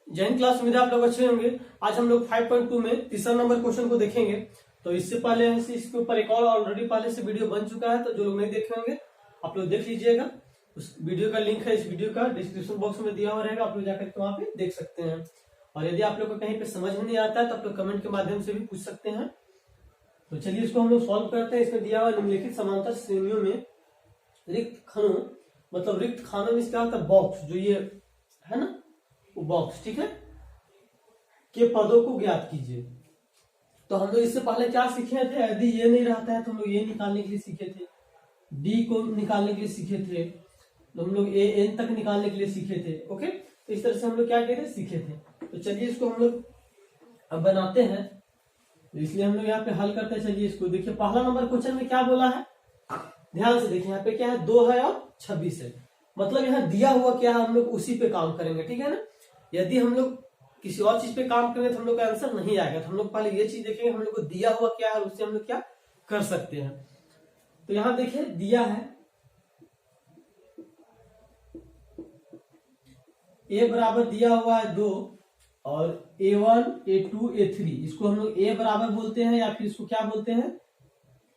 Jain class में आप लोग अच्छे होंगे। आज हम लोग 5.2 में तीसरा नंबर क्वेश्चन को देखेंगे। तो इससे पहले इसके ऊपर एक और ऑलरेडी पहले से वीडियो बन चुका है, तो जो लोग नहीं देखे होंगे आप लोग देख लीजिएगा। उस वीडियो का लिंक है इस वीडियो का डिस्क्रिप्शन बॉक्स में दिया हुआ रहेगा, आप लोग जाकर के वहां पे देख सकते हैं। और यदि आप लोग को कहीं पे समझ में नहीं आता है तो आप लोग कमेंट के माध्यम से भी पूछ सकते हैं। तो चलिए इसको हम लोग सॉल्व करते हैं। इसमें दिया हुआ निम्नलिखित समांतर श्रेणियों में रिक्त खानों, मतलब रिक्त खानों में क्या होता है, बॉक्स जो ये है ना वो बॉक्स, ठीक है, के पदों को ज्ञात कीजिए। तो हम लोग इससे पहले क्या सीखे थे, यदि ये नहीं रहता है तो हम लोग ये निकालने के लिए सीखे थे, डी को निकालने के लिए सीखे थे, तो हम लोग ए एन तक निकालने के लिए सीखे थे। ओके, तो इस तरह से हम लोग क्या कहते सीखे थे। तो चलिए इसको हम लोग अब बनाते हैं, तो इसलिए हम लोग यहाँ पे हल करते हैं। चलिए इसको देखिए, पहला नंबर क्वेश्चन में क्या बोला है, ध्यान से देखिए। यहाँ पे क्या है, 2 है और 26 है, मतलब यहाँ दिया हुआ क्या है हम लोग उसी पे काम करेंगे, ठीक है ना। यदि हम लोग किसी और चीज पे काम करेंगे तो हम लोग का आंसर नहीं आएगा। तो हम लोग पहले ये चीज देखेंगे हम लोग को दिया हुआ क्या है, उससे हम लोग क्या कर सकते हैं। तो यहाँ देखिए दिया है ए बराबर दिया हुआ है 2 और A1 A2 A3, इसको हम लोग ए बराबर बोलते हैं या फिर इसको क्या बोलते हैं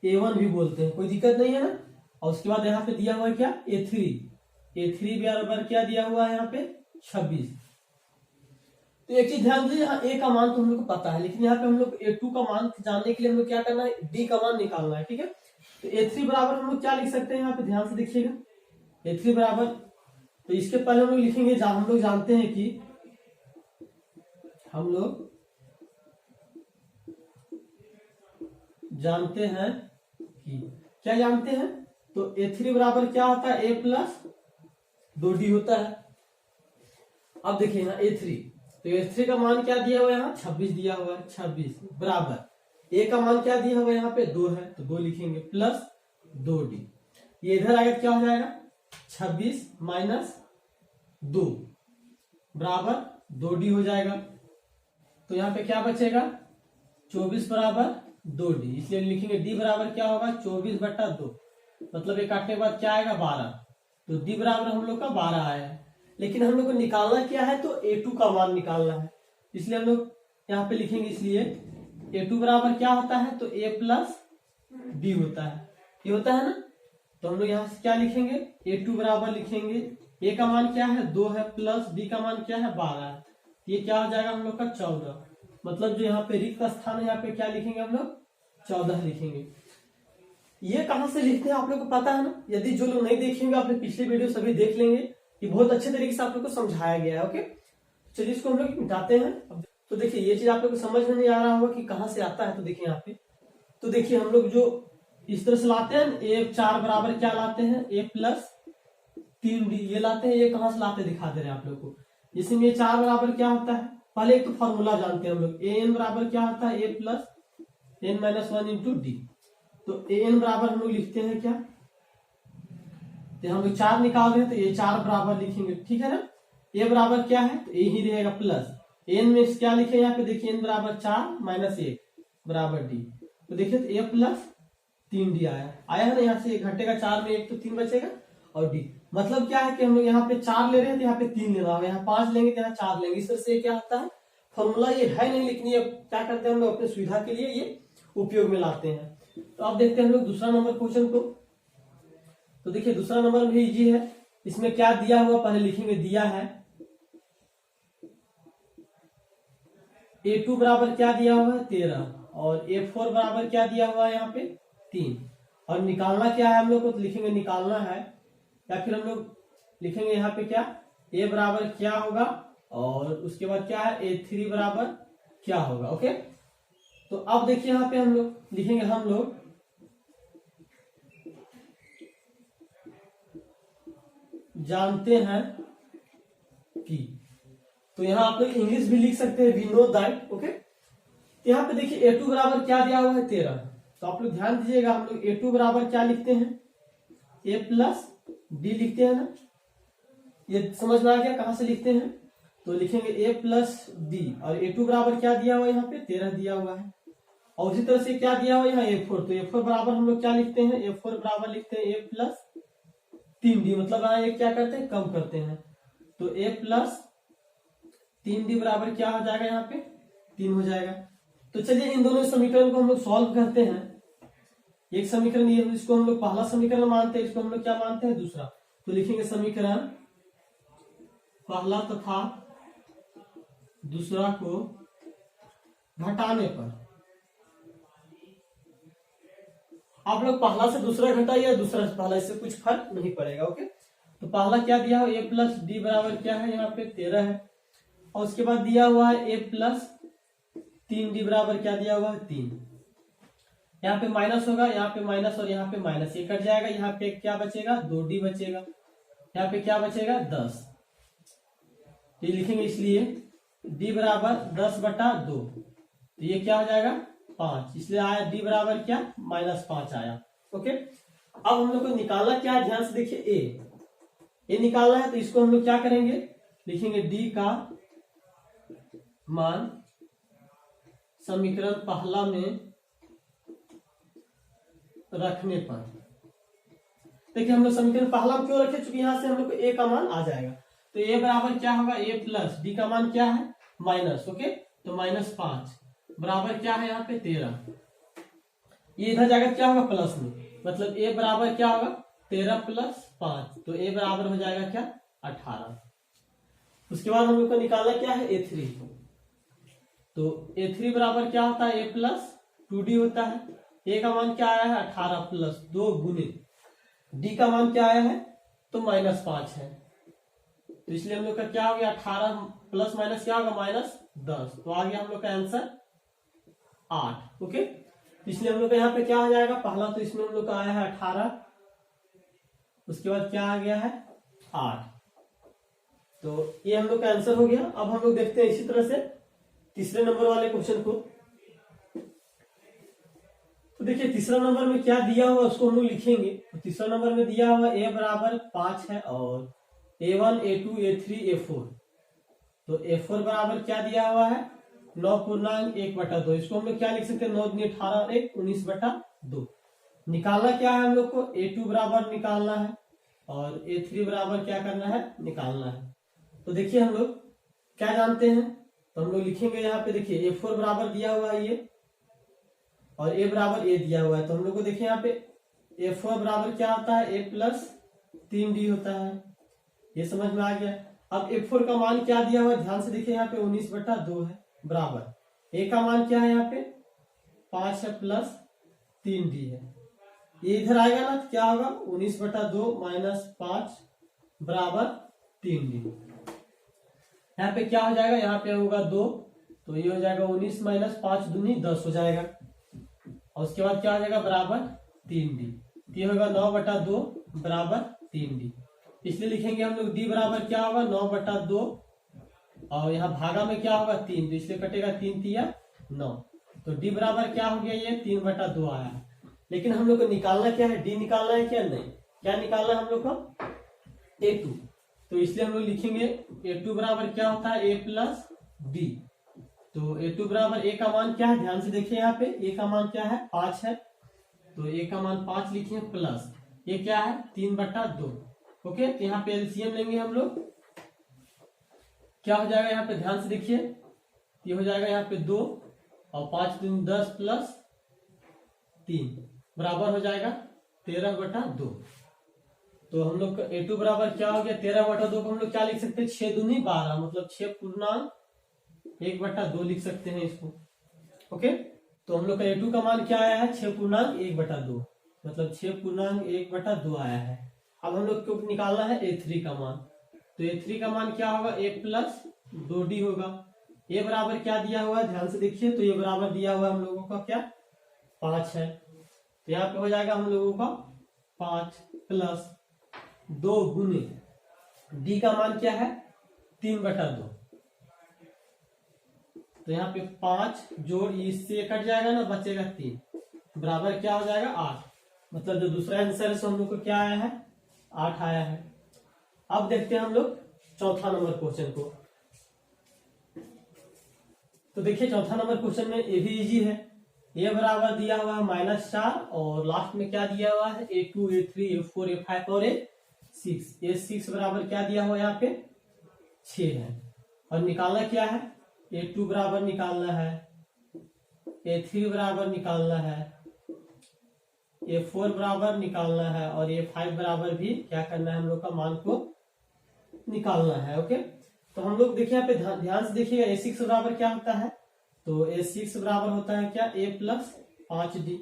A1 भी बोलते हैं, कोई दिक्कत नहीं है ना। और उसके बाद यहाँ पे दिया हुआ है क्या A3 बराबर क्या दिया हुआ है यहाँ पे 26। तो एक चीज ध्यान दीजिए, यहाँ ए का मान तो हम लोग को पता है, लेकिन यहाँ पे हम लोग A2 का मान जानने के लिए हम लोग क्या करना है, डी का मान निकालना है, ठीक है। तो A3 बराबर हम लोग क्या लिख सकते हैं, यहाँ पे ध्यान से देखिएगा, A3 बराबर, तो इसके पहले हम लोग लिखेंगे हम लोग जानते हैं कि क्या जानते हैं, तो A3 बराबर क्या होता है, A प्लस 2D होता है। अब देखिए यहाँ A3, तो A3 का मान क्या दिया हुआ है, यहाँ 26 दिया हुआ है, 26 बराबर A का मान क्या दिया हुआ है, यहाँ पे 2 है, तो 2 लिखेंगे प्लस 2D। ये इधर आगे क्या हो जाएगा, 26 माइनस 2 बराबर 2D हो जाएगा। तो यहाँ पे क्या बचेगा, 24 बराबर 2D, इसलिए लिखेंगे D बराबर क्या होगा 24/2, मतलब ये काटने के बाद क्या आएगा 12। तो D बराबर हम लोग का 12 आया है, लेकिन हम लोग को निकालना क्या है, तो A2 का मान निकालना है, इसलिए हम लोग यहाँ पे लिखेंगे। इसलिए A2 बराबर क्या होता है, तो A प्लस B होता है, ये होता है ना। तो हम लोग यहाँ से क्या लिखेंगे, A2 बराबर लिखेंगे, A का मान क्या है 2 है, प्लस B का मान क्या है 12 है, ये क्या हो जाएगा हम लोग का 14, मतलब जो यहाँ पे रिक्त स्थान है यहाँ पे क्या लिखेंगे हम लोग 14 लिखेंगे। ये कहां से लिखते हैं आप लोग को पता है ना, यदि जो लोग नहीं देखेंगे अपने पिछले वीडियो सभी देख लेंगे, ये बहुत अच्छे तरीके से आप लोग को समझाया गया है। ओके, चलिए इसको हम लोग मिटाते हैं। तो देखिए ये चीज आप लोग को समझ में नहीं आ रहा होगा कि कहां से आता है, तो देखिए यहाँ पे, तो देखिए हम लोग जो इस तरह से लाते हैं, A4 बराबर क्या लाते हैं, A प्लस 3D, ये लाते हैं। ये कहां से लाते दिखा दे रहे हैं आप लोग को, जिसमें ये 4 बराबर क्या होता है, पहले एक तो फॉर्मूला जानते हैं हम लोग, AN बराबर क्या होता है, A plus N-1 into D। तो AN बराबर हम लोग लिखते हैं क्या, तो हम लोग 4 निकाल रहे हैं, तो ये 4 बराबर लिखेंगे, ठीक है ना। A बराबर क्या है, तो A ही रहेगा प्लस N में क्या लिखे यहाँ पे, देखिए N बराबर 4 माइनस 1 बराबर D। तो देखिए तो A प्लस 3D आया है ना, यहाँ से घटेगा 4 में 1 तो 3 बचेगा, और D मतलब क्या है कि हम लोग यहाँ पे 4 ले रहे हैं तो यहाँ पे 3 लेना होगा, यहाँ 5 लेंगे तो यहाँ 4 लेंगे। इस तरह से क्या होता है, फॉर्मूला ये है नहीं, लेकिन ये क्या करते हैं हम लोग अपने सुविधा के लिए ये उपयोग में लाते हैं। तो अब देखते हैं हम लोग दूसरा नंबर क्वेश्चन को। तो देखिए दूसरा नंबर भी इजी है, इसमें क्या दिया हुआ पहले लिखेंगे, दिया है A2 बराबर क्या दिया हुआ है 13 और A4 बराबर क्या दिया हुआ है यहाँ पे 3, और निकालना क्या है हम लोग को, तो लिखेंगे निकालना है, या फिर हम लोग लिखेंगे यहाँ पे क्या A बराबर क्या होगा, और उसके बाद क्या है A3 बराबर क्या होगा। ओके, तो अब देखिए यहाँ पे हम लोग लिखेंगे, हम लोग जानते हैं कि, तो यहाँ आप लोग इंग्लिश भी लिख सकते हैं, वी नो दैट। ओके, यहाँ पे देखिए A2 बराबर क्या दिया हुआ है 13, तो आप लोग ध्यान दीजिएगा, हम लोग A2 बराबर क्या लिखते हैं, A प्लस D लिखते हैं ना, ये समझ में आ गया कहां से लिखते हैं, तो लिखेंगे A प्लस D, और A2 बराबर क्या दिया हुआ है यहाँ पे 13 दिया हुआ है, और उसी तरह से क्या दिया हुआ है यहाँ A4, तो A4 बराबर हम लोग क्या लिखते हैं, A4 बराबर लिखते हैं A प्लस 3D, मतलब यहाँ ये क्या करते हैं कम करते हैं, तो A प्लस 3d बराबर क्या हो जाएगा, यहाँ पे 3 हो जाएगा। तो चलिए इन दोनों समीकरण को हम लोग सॉल्व करते हैं। एक समीकरण ये, इसको हम लोग पहला समीकरण मानते हैं, इसको हम लोग क्या मानते हैं, दूसरा। तो लिखेंगे समीकरण पहला तथा दूसरा को घटाने पर, आप लोग पहला से दूसरा घटाइए या दूसरा से पहला, इससे कुछ फर्क नहीं पड़ेगा। ओके, तो पहला क्या दिया हो, a प्लस डी बराबर क्या है, यहाँ पे 13 है। और उसके बाद दिया हुआ है a प्लस 3d बराबर क्या दिया हुआ है, 3। यहाँ पे माइनस होगा, यहाँ पे माइनस और यहाँ पे माइनस, ये कट जाएगा। यहाँ पे क्या बचेगा, 2d बचेगा। यहाँ पे क्या बचेगा, 10। ये लिखेंगे इसलिए d बराबर 10/2, तो ये क्या हो जाएगा, 5। इसलिए आया d बराबर क्या, -5 आया। ओके, अब हम लोग को निकालना क्या है, ध्यान से देखिए, a निकालना है। तो इसको हम लोग क्या करेंगे, लिखेंगे d का मान समीकरण पहला में रखने पर। देखिए हम लोग समीकरण पहला में क्यों रखे, चूंकि यहां से हम लोग को a का मान आ जाएगा। तो a बराबर क्या होगा, a प्लस डी का मान क्या है, माइनस। ओके, तो -5 बराबर क्या है, यहाँ पे 13। ये इधर जाकर क्या होगा, प्लस में, मतलब a बराबर क्या होगा, 13 + 5, तो a बराबर हो जाएगा क्या, 18। उसके बाद हम लोग को निकालना क्या है, a3। तो a3 बराबर क्या होता है, a प्लस 2d होता है। a का मान क्या आया है, 18 + 2 गुने d का मान क्या आया है, तो -5 है। तो इसलिए हम लोग का क्या हो गया, 18 प्लस माइनस क्या होगा, -10। तो आ गया हम लोग का आंसर 8। ओके, इसलिए हम लोग का यहाँ पे क्या आ जाएगा, पहला तो इसमें हम लोग का आया है 18, उसके बाद क्या आ गया है, 8। तो ये हम लोग का आंसर हो गया। अब हम लोग देखते हैं इसी तरह से तीसरे नंबर वाले क्वेश्चन को। तो देखिए तीसरा नंबर में क्या दिया हुआ उसको हम लोग लिखेंगे। तो तीसरा नंबर में दिया हुआ a बराबर 5 है और a1 a2 a3 a4। तो a4 बराबर क्या दिया हुआ है, 9.1/2। इसको हम लोग क्या लिख सकते हैं, 9 × 18 और 1 19/2। निकालना क्या है हम लोग को, a2 बराबर निकालना है और a3 बराबर क्या करना है, निकालना है। तो देखिए हम लोग क्या जानते हैं, तो हम लोग लिखेंगे यहाँ पे, देखिए a4 बराबर दिया हुआ है ये, और a बराबर a दिया हुआ है। तो हम लोग को देखिए यहाँ पे a4 बराबर क्या होता है, a प्लस 3d होता है। ये समझ में आ गया। अब a4 का मान क्या दिया हुआ है, ध्यान से देखिए यहाँ पे 19/2 है, बराबर a का मान क्या है, यहाँ पे 5 है प्लस 3d है। ये इधर आएगा ना, तो क्या होगा, 19/2 - 5 बराबर 3d। यहाँ पे क्या हो जाएगा, यहाँ पे होगा 2, तो ये हो जाएगा 19 - 5 दूनी 10 हो जाएगा। और उसके बाद क्या हो जाएगा, बराबर 3d। ये होगा 9/2 बराबर 3d। इसलिए लिखेंगे हम लोग d बराबर क्या होगा, 9/2, और यहाँ भागा में क्या होगा, 3, तो इसलिए कटेगा 3 × 3 = 9। तो d बराबर क्या हो गया, ये 3/2 आया। लेकिन हम लोग को निकालना क्या है, d निकालना है क्या, नहीं, क्या निकालना है हम लोग को, a2। तो इसलिए हम लोग लिखेंगे a2 बराबर क्या होता है, a प्लस d। तो a2 बराबर a का मान क्या है, ध्यान से देखिए यहाँ पे a का मान क्या है, 5 है। तो a का मान 5 लिखे, प्लस ये क्या है, 3/2। ओके, तो यहाँ पे एलसीएम लेंगे हम लोग, क्या हो जाएगा, यहाँ पे ध्यान से देखिए, ये हो जाएगा यहाँ पे 2 और 5 × 3 = 10 प्लस 3 बराबर हो जाएगा 13/2। तो हम लोग का a2 बराबर क्या हो गया, 13/2 को हम लोग क्या लिख सकते हैं, 6 दूनी 12, मतलब 6.1/2 लिख सकते हैं इसको। ओके, तो हम लोग का a2 का मान क्या आया है, 6.1/2, मतलब 6.1/2 आया है। अब हम लोग को निकालना है a3 का मान। तो a3 का मान क्या होगा, a प्लस 2d होगा। a बराबर क्या दिया हुआ है, ध्यान से देखिए, तो ये बराबर दिया हुआ है हम लोगों का क्या, 5 है। तो यहाँ पे हो जाएगा हम लोगों का 5 + 2 गुने d का मान क्या है, 3/2। तो यहाँ पे 5 जोड़ इससे कट जाएगा ना, बचेगा 3, बराबर क्या हो जाएगा, 8। मतलब जो दूसरा आंसर है, हम लोग को क्या आया है, 8 आया है। अब देखते हैं हम लोग चौथा नंबर क्वेश्चन को। तो देखिए चौथा नंबर क्वेश्चन में ये भी इजी है। a बराबर दिया हुआ है -4 और लास्ट में क्या दिया हुआ है, a2 a3 a4 a5 और a6 बराबर क्या दिया हुआ है, यहाँ पे 6 है। और निकालना क्या है, A2 बराबर निकालना है, A3 बराबर निकालना है, A4 बराबर निकालना है और A5 बराबर भी क्या करना है, हम लोग का मान को निकालना है। ओके, तो हम लोग देखिए यहाँ पे ध्यान से देखिएगा, A6 बराबर क्या होता है, तो A6 बराबर होता है क्या, A प्लस 5D।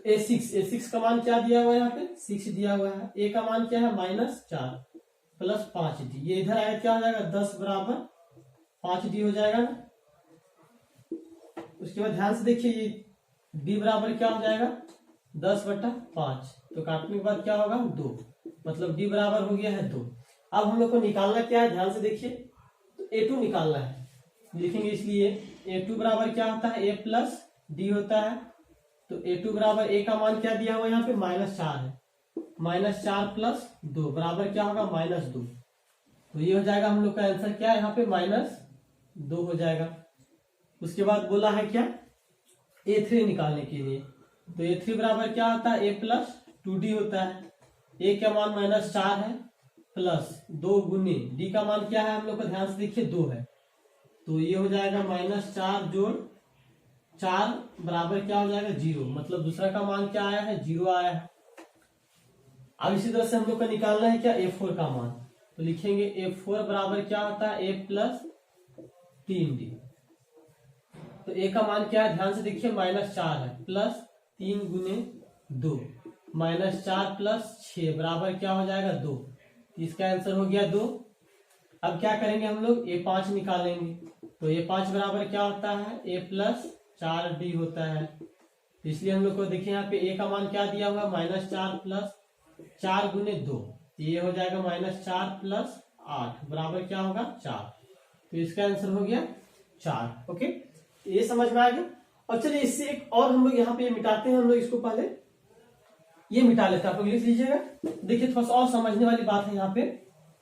A6 का मान क्या दिया हुआ है, यहाँ पे 6 दिया हुआ है। A का मान क्या है, -4 प्लस 5D। ये इधर आया क्या हो जाएगा, 10 बराबर 5D हो जाएगा ना। उसके बाद ध्यान से देखिए, ये D बराबर क्या हो जाएगा, 10/5। तो काटने के बाद क्या होगा, 2, मतलब D बराबर हो गया है 2। अब हम लोग को निकालना क्या है, ध्यान से देखिए, तो A2 निकालना है, लिखेंगे इसलिए A2 बराबर क्या होता है, A प्लस D होता है। तो A2 बराबर A का मान क्या दिया हुआ है, यहाँ पे -4 है, -4 प्लस 2 बराबर क्या होगा, -2। तो ये हो जाएगा हम लोग का आंसर क्या है, यहाँ पे -2 हो जाएगा। उसके बाद बोला है क्या, A3 निकालने के लिए। तो A3 बराबर क्या होता है, A प्लस 2D होता है। A का मान -4 है प्लस 2 गुने D का मान क्या है, हम लोग का ध्यान से देखिए 2 है। तो ये हो जाएगा -4 जोड़ 4 बराबर क्या हो जाएगा, 0। मतलब दूसरा का मान क्या आया है, 0 आया है। अब इसी तरह से हम लोग को निकालना है क्या, A4 का मान। तो लिखेंगे A4 बराबर क्या होता है, A प्लस 3D। तो A का मान क्या है, ध्यान से देखिए, -4 है प्लस 3 गुने 2, -4 प्लस 6 बराबर क्या हो जाएगा, 2। इसका आंसर हो गया 2। अब क्या करेंगे हम लोग, A5 निकालेंगे। तो A5 बराबर क्या होता है, A प्लस 4D होता है। इसलिए हम लोग को देखिए यहाँ पे A का मान क्या दिया हुआ, -4 प्लस 4 गुने 2। ये हो जाएगा -4 प्लस 8 बराबर क्या होगा, 4। तो इसका आंसर हो गया 4। ओके, ये समझ में आ गया। और चलिए इससे एक और हम लोग यहाँ पे मिटाते हैं। हम लोग इसको पहले ये मिटा लेते हैं, आप लोग लिख लीजिएगा। देखिए थोड़ा सा और समझने वाली बात है यहाँ पे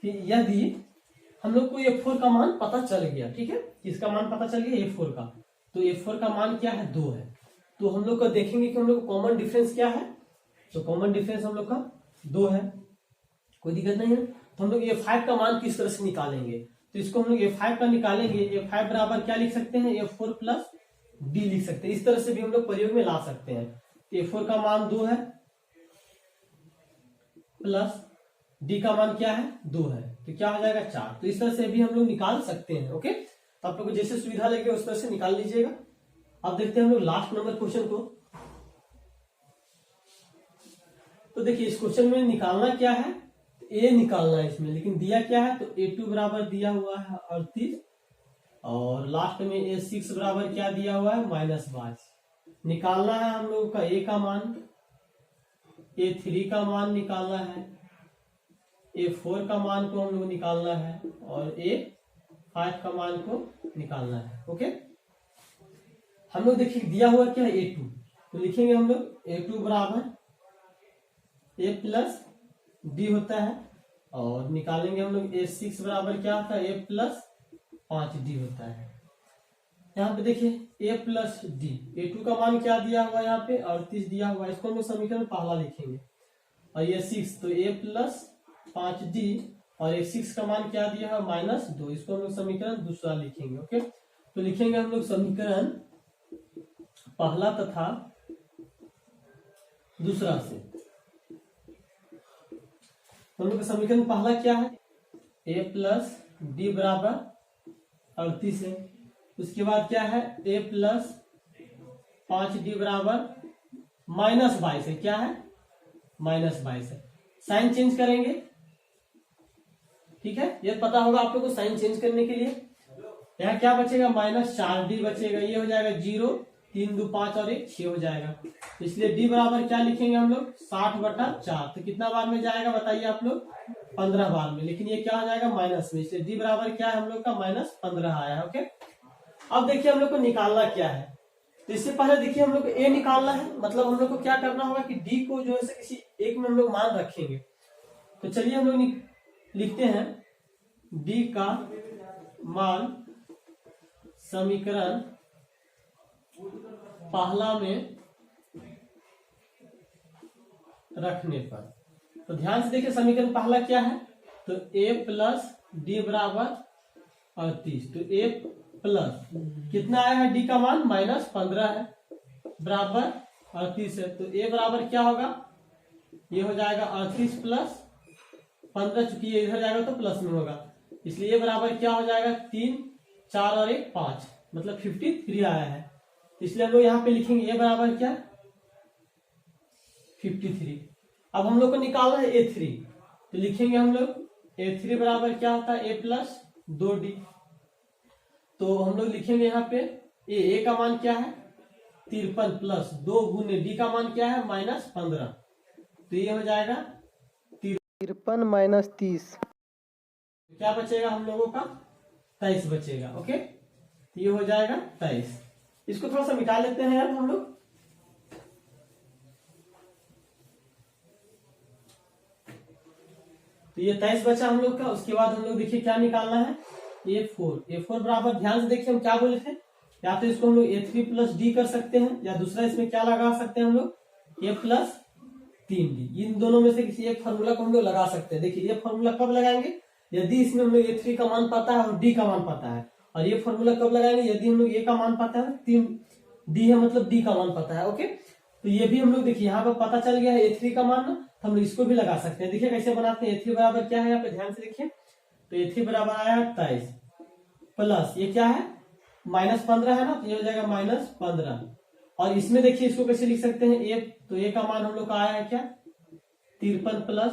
कि यदि हम लोग को A4 का मान पता चल गया, ठीक है, किसका मान पता चल गया, A4 का। तो A4 का मान क्या है, 2 है। तो हम लोग को देखेंगे कि हम लोग को कॉमन डिफरेंस क्या है। तो कॉमन डिफरेंस हम लोग का 2 है, कोई दिक्कत नहीं है। तो हम लोग A5 का मान किस तरह से निकालेंगे, तो इसको हम लोग A5 का निकालेंगे। A5 बराबर क्या लिख सकते हैं, A4 प्लस D लिख सकते हैं। इस तरह से भी हम लोग प्रयोग में ला सकते हैं। A4 का मान 2 है प्लस D का मान क्या है, 2 है, तो क्या हो जाएगा, 4। तो इस तरह से भी हम लोग निकाल सकते हैं। ओके, तो आप लोग को जैसे सुविधा लगे उस तरह से निकाल लीजिएगा। अब देखते हैं हम लोग लास्ट नंबर क्वेश्चन को। तो देखिए इस क्वेश्चन में निकालना क्या है, A निकालना है इसमें, लेकिन दिया क्या है, तो A2 बराबर दिया हुआ है 38 और लास्ट में A6 बराबर क्या दिया हुआ है, -22। निकालना है हम लोग का A का मान, A3 का मान निकालना है, A4 का मान को हम लोग निकालना है और A5 का मान को निकालना है। ओके, हम लोग देखिए दिया हुआ क्या है, A2। तो लिखेंगे हम लोग A2 बराबर A प्लस D होता है और निकालेंगे हम लोग A6 बराबर क्या होता है, A प्लस 5D होता है। यहाँ पे देखिए A प्लस D, A2 का मान क्या दिया हुआ है, यहाँ पे 38 दिया हुआ है। इसको हम लोग समीकरण पहला लिखेंगे। और ये 6, तो A प्लस 5D और A6 का मान क्या दिया है, -2। इसको हम लोग समीकरण दूसरा लिखेंगे। ओके, तो लिखेंगे हम लोग समीकरण पहला तथा दूसरा से। हम लोग का समीकरण पहला क्या है, A प्लस D बराबर 38 है। उसके बाद क्या है, A प्लस 5D बराबर -22 है। क्या है, -22 है। साइन चेंज करेंगे, ठीक है, ये पता होगा आप लोग को साइन चेंज करने के लिए। यहाँ क्या बचेगा, -4D बचेगा। ये हो जाएगा 0, 3 2 5 और 1 6 हो जाएगा। इसलिए D बराबर क्या लिखेंगे हम लोग, 60/4। तो कितना बार में जाएगा बताइए आप लोग, 15 बार में। लेकिन ये क्या हो जाएगा, माइनस में, इसलिए D बराबर क्या है हम लोग का, -15 आया है। ओके, अब देखिए हम लोग को निकालना क्या है। तो इससे पहले देखिए हम लोग को A निकालना है। मतलब हम लोग को क्या करना होगा कि D को जो है किसी एक में हम लोग मान रखेंगे। तो चलिए हम लोग लिखते हैं D का मान समीकरण पहला में रखने पर। तो ध्यान से देखिए समीकरण पहला क्या है, तो A प्लस डी बराबर 38, तो ए प्लस कितना आया है डी का मान -15 है बराबर 38 है, तो ए बराबर क्या होगा, ये हो जाएगा 38 प्लस 15, चूंकि ये इधर जाएगा तो प्लस में होगा, इसलिए बराबर क्या हो जाएगा 3, 4 और 1 5, मतलब 53 आया है। इसलिए हम लोग यहाँ पे लिखेंगे ए बराबर क्या 53। अब हम लोग को निकालना है A3, तो लिखेंगे हम लोग A3 बराबर क्या होता है a प्लस 2D। तो हम लोग लिखेंगे यहाँ पे ए का मान क्या है 53 प्लस 2 गुने डी का मान क्या है -15, तो ये हो जाएगा 53 - 30, क्या बचेगा हम लोगों का 23 बचेगा। ओके, तो ये हो जाएगा 23। इसको थोड़ा सा मिटा लेते हैं यार हम लोग। तो ये 23 बचा हम लोग का। उसके बाद हम लोग देखिए क्या निकालना है A4 बराबर, ध्यान से देखिए हम क्या बोले थे, या तो इसको हम लोग A3 प्लस डी कर सकते हैं, या दूसरा इसमें क्या लगा सकते हैं हम लोग A प्लस 3D। इन दोनों में से किसी एक फॉर्मूला को हम लोग लगा सकते हैं। देखिए ये फॉर्मूला कब लगाएंगे, यदि इसमें हम लोग A3 का मान पता है और D का मान पता है, और ये फॉर्मूला कब लगाएंगे, यदि हम लोग A का मान पता है 3D है मतलब D का मान पता है। ओके, तो ये भी हम लोग देखिए यहाँ पर पता चल गया है A3 का मान, तो हम लोग इसको भी लगा सकते हैं। देखिए कैसे बनाते हैं, A3 बराबर क्या है यहाँ पे ध्यान से देखिए, तो A3 बराबर आया है 23 प्लस ये क्या है -15 है ना, तो ये हो जाएगा -15, और इसमें देखिए इसको कैसे लिख सकते हैं A, तो A का मान हम लोग का आया है क्या 53 प्लस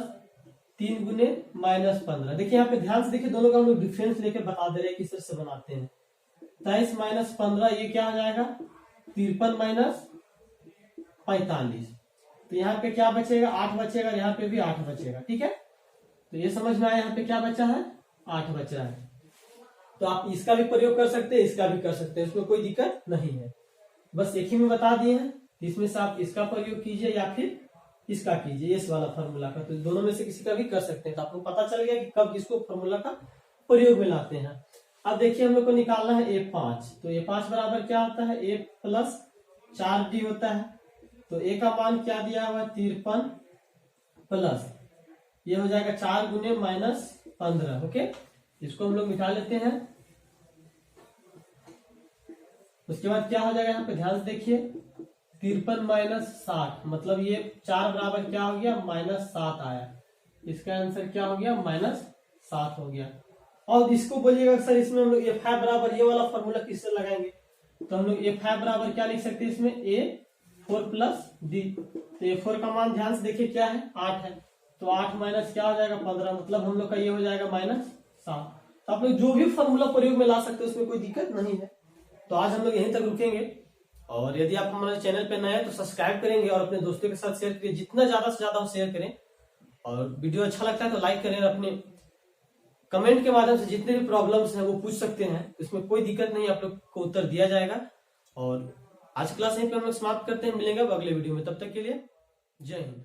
3 गुने -15। देखिए यहाँ पे ध्यान से देखिए, दोनों का हम लोग डिफरेंस लेके बता दे रहे हैं किस तरह से बनाते हैं। 23 - 15 ये क्या हो जाएगा 53 - 45, तो यहाँ पे क्या बचेगा 8 बचेगा, यहाँ पे भी 8 बचेगा। ठीक है, तो ये समझ में आया यहाँ पे क्या बचा है 8 बचा है। तो आप इसका भी प्रयोग कर सकते हैं, इसका भी कर सकते हैं, इसमें कोई दिक्कत नहीं है। बस एक ही में बता दिए हैं, इसमें से आप इसका प्रयोग कीजिए या फिर इसका कीजिए, इस वाला फॉर्मूला का, तो दोनों में से किसी का भी कर सकते हैं। तो आपको पता चल गया कि कब किसको फॉर्मूला का प्रयोग में लाते हैं। अब देखिए हम लोग को निकालना है A5, तो A5 बराबर क्या होता है A प्लस 4D होता है। तो A का मान क्या दिया हुआ है 53 प्लस ये हो जाएगा 4 गुने -15। ओके, इसको हम लोग मिटा लेते हैं। उसके बाद क्या हो जाएगा यहाँ पे ध्यान से देखिए 53 - 60, मतलब ये 4 बराबर क्या हो गया -7 आया, इसका आंसर क्या हो गया -7 हो गया। और इसको बोलिएगा सर इसमें हम लोग A5 बराबर ये वाला फॉर्मूला किससे लगाएंगे, तो हम लोग A5 बराबर क्या लिख सकते हैं इसमें A4 प्लस D। तो A4 का मान ध्यान से देखिए क्या है 8 है, तो 8 माइनस क्या हो जाएगा 15, मतलब हम लोग का ये हो जाएगा -7। तो आप लोग जो भी फॉर्मूला प्रयोग में ला सकते हो, उसमें कोई दिक्कत नहीं है। तो आज हम लोग यहीं तक रुकेंगे, और यदि आप हमारे चैनल पे नए हैं तो सब्सक्राइब करेंगे और अपने दोस्तों के साथ शेयर करें, जितना ज्यादा से ज्यादा शेयर करें। और वीडियो अच्छा लगता है तो लाइक करें, अपने कमेंट के माध्यम से जितने भी प्रॉब्लम्स हैं वो पूछ सकते हैं, इसमें कोई दिक्कत नहीं, आप लोग को उत्तर दिया जाएगा। और आज क्लास यहीं पे हम लोग समाप्त करते हैं, मिलेंगे अब अगले वीडियो में, तब तक के लिए जय हिंद।